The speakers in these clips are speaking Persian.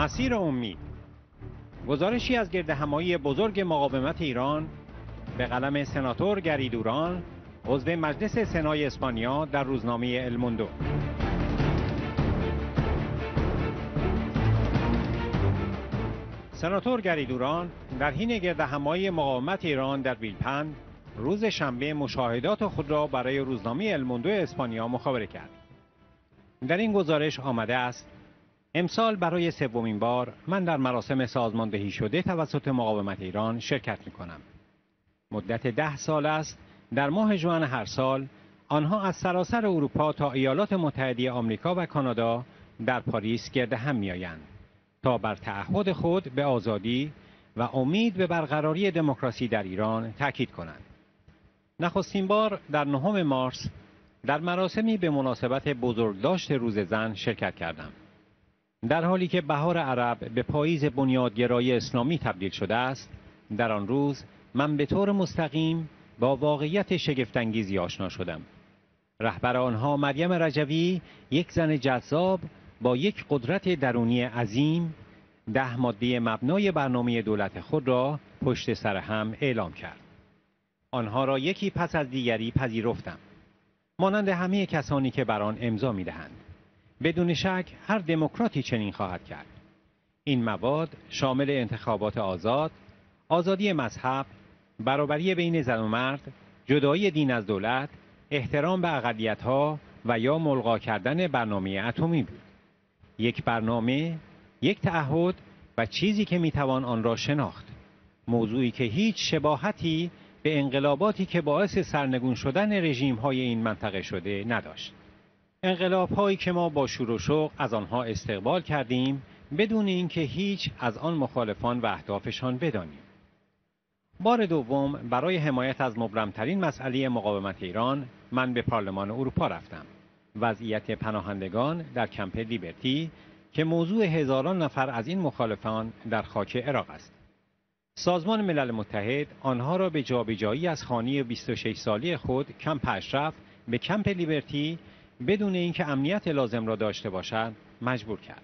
مسیر امید. گزارشی از گردهمایی بزرگ مقاومت ایران به قلم سناتور گری دوران، عضو مجلس سنای اسپانیا، در روزنامه الموندو. سناتور گری دوران در حین گردهمایی مقاومت ایران در ویلپند روز شنبه مشاهدات خود را برای روزنامه الموندو اسپانیا مخابره کرد. در این گزارش آمده است: امسال برای سومین بار من در مراسم سازماندهی شده توسط مقاومت ایران شرکت می‌کنم. مدت 10 سال است در ماه ژوئن هر سال آنها از سراسر اروپا تا ایالات متحده آمریکا و کانادا در پاریس گرد هم می‌آیند تا بر تعهد خود به آزادی و امید به برقراری دموکراسی در ایران تاکید کنند. نخستین بار در 9 مارس در مراسمی به مناسبت بزرگداشت روز زن شرکت کردم. در حالی که بهار عرب به پاییز بنیادگرای اسلامی تبدیل شده است، در آن روز من به طور مستقیم با واقعیت شگفت‌انگیزی آشنا شدم. رهبر آنها مریم رجوی، یک زن جذاب با یک قدرت درونی عظیم، 10 ماده مبنای برنامه دولت خود را پشت سر هم اعلام کرد. آنها را یکی پس از دیگری پذیرفتم، مانند همه کسانی که بر آن امضا می‌دهند. بدون شک هر دموکراتی چنین خواهد کرد. این مواد شامل انتخابات آزاد، آزادی مذهب، برابری بین زن و مرد، جدایی دین از دولت، احترام به اقلیت‌ها و یا ملغا کردن برنامه اتمی بود. یک برنامه، یک تعهد و چیزی که میتوان آن را شناخت. موضوعی که هیچ شباهتی به انقلاباتی که باعث سرنگون شدن رژیم‌های این منطقه شده نداشت. انقلاب‌هایی که ما با شور و شوق از آنها استقبال کردیم بدون اینکه هیچ از آن مخالفان و اهدافشان بدانیم. بار دوم برای حمایت از مبرمترین مسئله مقاومت ایران من به پارلمان اروپا رفتم. وضعیت پناهندگان در کمپ لیبرتی که موضوع هزاران نفر از این مخالفان در خاک عراق است. سازمان ملل متحد آنها را به جابجایی از خانه 26 ساله خود کمپ اشرف به کمپ لیبرتی بدون اینکه امنیت لازم را داشته باشند مجبور کرد.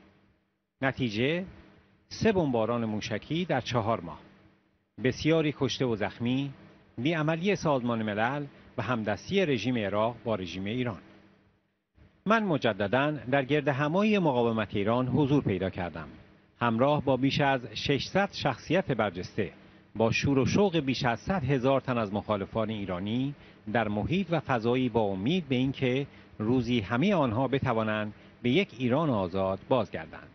نتیجه 3 بمباران موشکی در 4 ماه. بسیاری کشته و زخمی، بی‌عملی سازمان ملل و همدستی رژیم عراق با رژیم ایران. من مجدداً در گردهمایی مقاومت ایران حضور پیدا کردم، همراه با بیش از 600 شخصیت برجسته، با شور و شوق بیش از 100,000 تن از مخالفان ایرانی در محیط و فضایی با امید به اینکه روزی همه آنها بتوانند به یک ایران آزاد بازگردند.